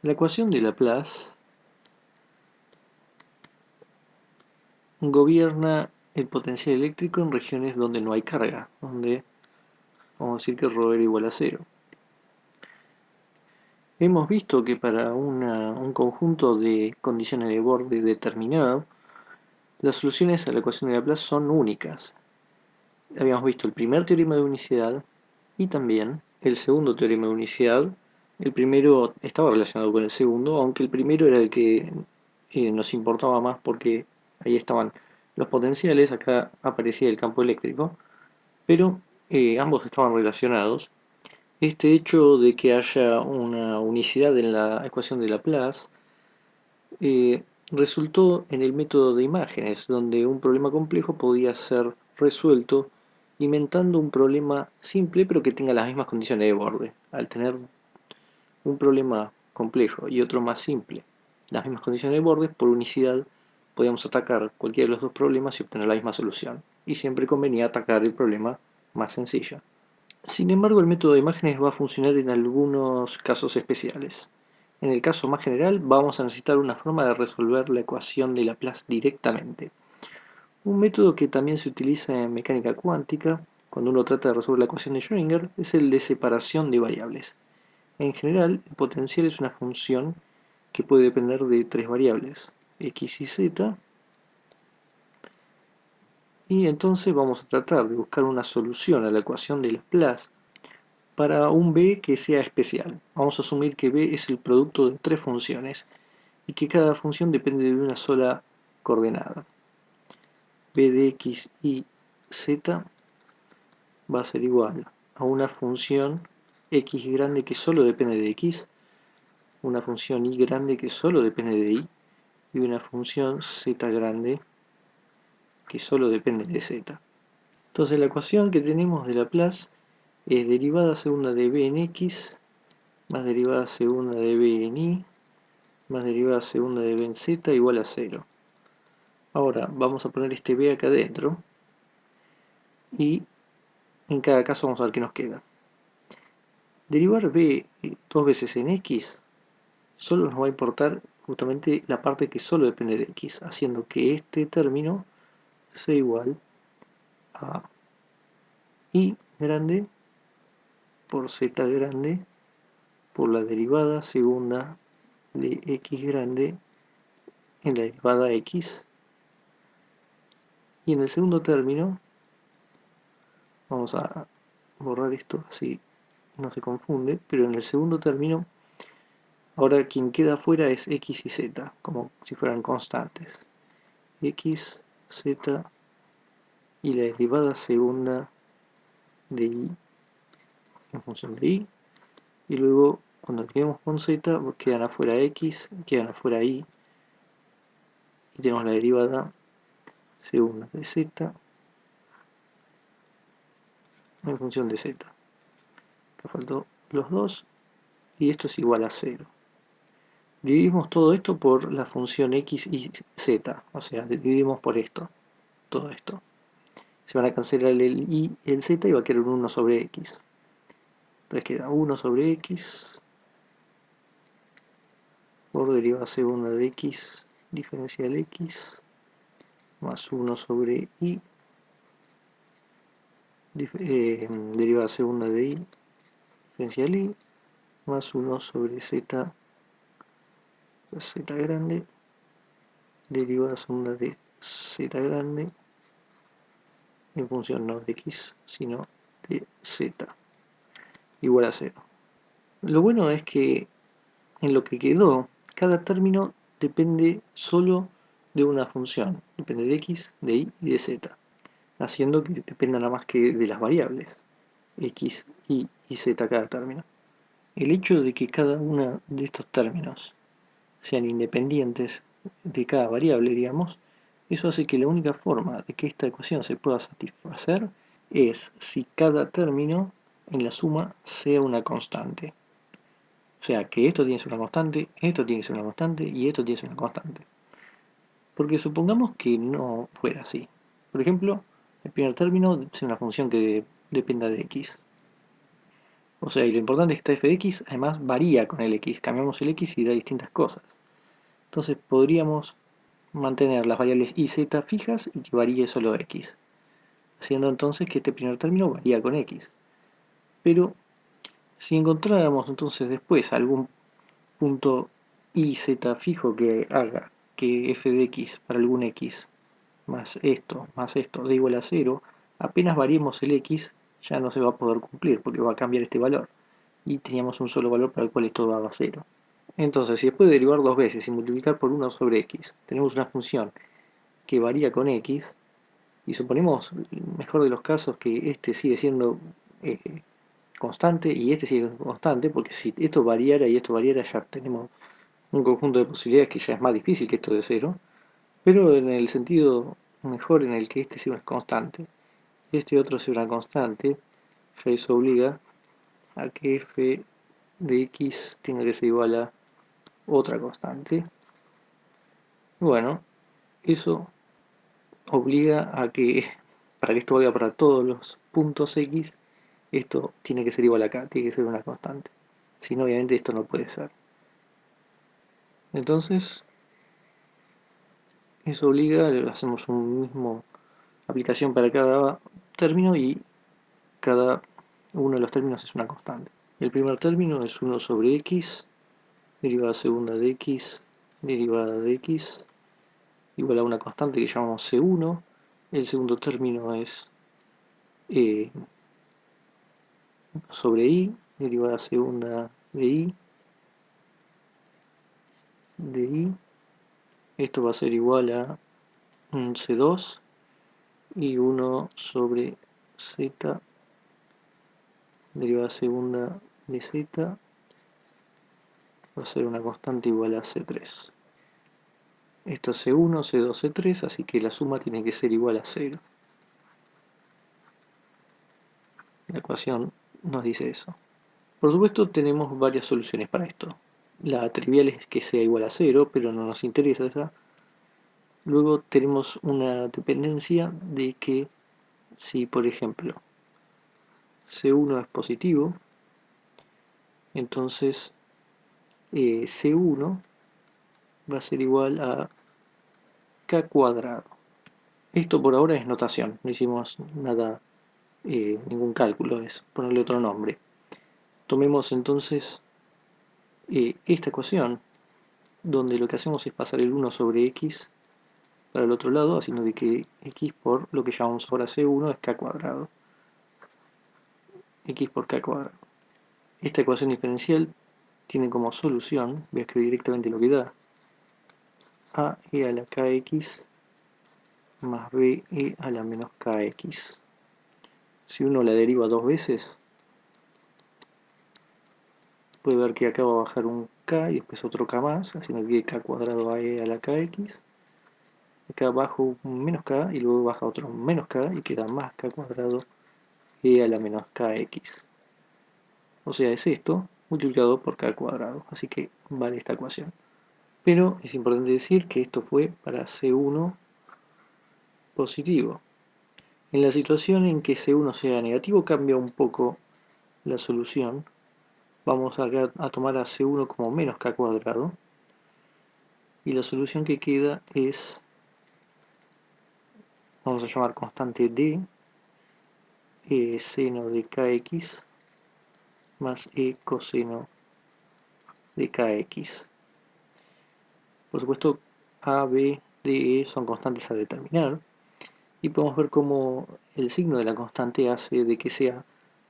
La ecuación de Laplace gobierna el potencial eléctrico en regiones donde no hay carga, donde vamos a decir que ρ era igual a 0. Hemos visto que para un conjunto de condiciones de borde determinado, las soluciones a la ecuación de Laplace son únicas. Habíamos visto el primer teorema de unicidad y también el segundo teorema de unicidad. El primero estaba relacionado con el segundo, aunque el primero era el que nos importaba más porque ahí estaban los potenciales, acá aparecía el campo eléctrico, pero ambos estaban relacionados. Este hecho de que haya una unicidad en la ecuación de Laplace resultó en el método de imágenes, donde un problema complejo podía ser resuelto inventando un problema simple pero que tenga las mismas condiciones de borde. Al tener un problema complejo y otro más simple, las mismas condiciones de borde, por unicidad podíamos atacar cualquiera de los dos problemas y obtener la misma solución. Y siempre convenía atacar el problema más sencillo. Sin embargo, el método de imágenes va a funcionar en algunos casos especiales. En el caso más general, vamos a necesitar una forma de resolver la ecuación de Laplace directamente. Un método que también se utiliza en mecánica cuántica, cuando uno trata de resolver la ecuación de Schrödinger, es el de separación de variables. En general, el potencial es una función que puede depender de tres variables, x y z, y entonces vamos a tratar de buscar una solución a la ecuación de Laplace para un b que sea especial. Vamos a asumir que b es el producto de tres funciones y que cada función depende de una sola coordenada. b de x y z va a ser igual a una función x grande que solo depende de x, una función y grande que solo depende de y, y una función z grande que solo depende de z. Entonces la ecuación que tenemos de Laplace es derivada segunda de b en x más derivada segunda de b en y más derivada segunda de b en z igual a 0. Ahora vamos a poner este b acá adentro y en cada caso vamos a ver qué nos queda. Derivar b dos veces en x solo nos va a importar justamente la parte que solo depende de x, haciendo que este término sea igual a y grande por z grande por la derivada segunda de x grande en la derivada x. Y en el segundo término, vamos a borrar esto así no se confunde, pero en el segundo término, ahora quien queda afuera es x y z, como si fueran constantes. X, z y la derivada segunda de y en función de y. Y luego, cuando quedemos con z, quedan afuera x, quedan afuera y. Y tenemos la derivada segunda de z en función de z. Acá faltó los dos y esto es igual a 0. Dividimos todo esto por la función x y z, o sea, dividimos por esto, todo esto. Se van a cancelar el y y el z y va a quedar un 1 sobre x. Entonces queda 1 sobre x por derivada segunda de x diferencial x más 1 sobre y derivada segunda de y diferencial y más 1 sobre z, z grande, derivada segunda de z grande en función no de x, sino de z, igual a 0. Lo bueno es que en lo que quedó, cada término depende solo de una función, depende de x, de y y de z, haciendo que dependa nada más que de las variables x, y z cada término. El hecho de que cada uno de estos términos sean independientes de cada variable, digamos, eso hace que la única forma de que esta ecuación se pueda satisfacer es si cada término en la suma sea una constante. O sea, que esto tiene que ser una constante, esto tiene que ser una constante y esto tiene que ser una constante. Porque supongamos que no fuera así. Por ejemplo, el primer término es una función que dependa de x. O sea, y lo importante es que esta f de x además varía con el x. Cambiamos el x y da distintas cosas. Entonces podríamos mantener las variables y z fijas y que varíe solo x, haciendo entonces que este primer término varía con x. Pero si encontráramos entonces después algún punto y z fijo que haga que f de x para algún x más esto da igual a 0, apenas variemos el x ya no se va a poder cumplir porque va a cambiar este valor. Y teníamos un solo valor para el cual esto daba 0. Entonces, si después de derivar dos veces y multiplicar por 1 sobre x, tenemos una función que varía con x, y suponemos, mejor de los casos, que este sigue siendo constante y este sigue siendo constante, porque si esto variara y esto variara ya tenemos un conjunto de posibilidades que ya es más difícil que esto de 0, pero en el sentido mejor en el que este sea una constante y este otro sea una constante, ya eso obliga a que f de x tenga que ser igual a otra constante. Bueno, eso obliga a que, para que esto valga para todos los puntos x, esto tiene que ser igual acá, tiene que ser una constante. Si no, obviamente esto no puede ser. Entonces, eso obliga, hacemos un mismo aplicación para cada término y cada uno de los términos es una constante. El primer término es 1 sobre x, derivada segunda de x, derivada de x, igual a una constante que llamamos c1. El segundo término es eh, sobre y, derivada segunda de y. Esto va a ser igual a un c2 y 1 sobre z, derivada segunda de z, va a ser una constante igual a c3. Esto es C1, C2, C3, así que la suma tiene que ser igual a 0. La ecuación nos dice eso. Por supuesto tenemos varias soluciones para esto. La trivial es que sea igual a 0, pero no nos interesa esa. Luego tenemos una dependencia de que si, por ejemplo, C1 es positivo, entonces C1 va a ser igual a K cuadrado. Esto por ahora es notación, no hicimos nada, ningún cálculo, es ponerle otro nombre. Tomemos entonces esta ecuación, donde lo que hacemos es pasar el 1 sobre x para el otro lado, haciendo de que x por lo que llamamos ahora c1 es k cuadrado. X por k cuadrado. Esta ecuación diferencial tiene como solución, voy a escribir directamente lo que da, a e a la kx más b e a la menos kx. Si uno la deriva dos veces, puede ver que acá va a bajar un k y después otro k más, haciendo que k cuadrado a e a la kx. Acá bajo un menos k y luego baja otro menos k y queda más k cuadrado e a la menos kx. O sea, es esto multiplicado por k cuadrado, así que vale esta ecuación. Pero es importante decir que esto fue para C1 positivo. En la situación en que C1 sea negativo cambia un poco la solución. Vamos acá a tomar a C1 como menos k cuadrado. Y la solución que queda es, vamos a llamar constante D, seno de kx más e coseno de kx. Por supuesto, a, b, d, e son constantes a determinar. Y podemos ver cómo el signo de la constante hace de que sea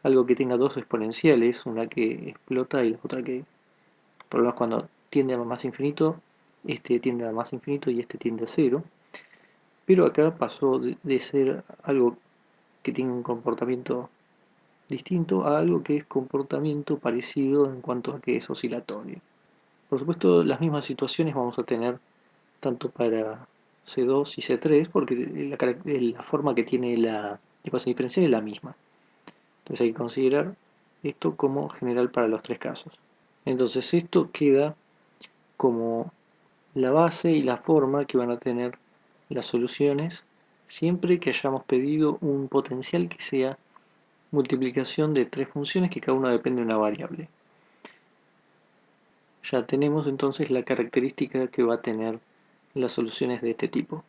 algo que tenga dos exponenciales, una que explota y la otra que, por lo menos cuando tiende a más infinito, este tiende a más infinito y este tiende a cero. Pero acá pasó de ser algo que tiene un comportamiento distinto a algo que es comportamiento parecido en cuanto a que es oscilatorio. Por supuesto, las mismas situaciones vamos a tener tanto para C2 y C3 porque la forma que tiene la ecuación diferencial es la misma. Entonces hay que considerar esto como general para los tres casos. Entonces esto queda como la base y la forma que van a tener las soluciones siempre que hayamos pedido un potencial que sea multiplicación de tres funciones que cada una depende de una variable. Ya tenemos entonces la característica que va a tener las soluciones de este tipo.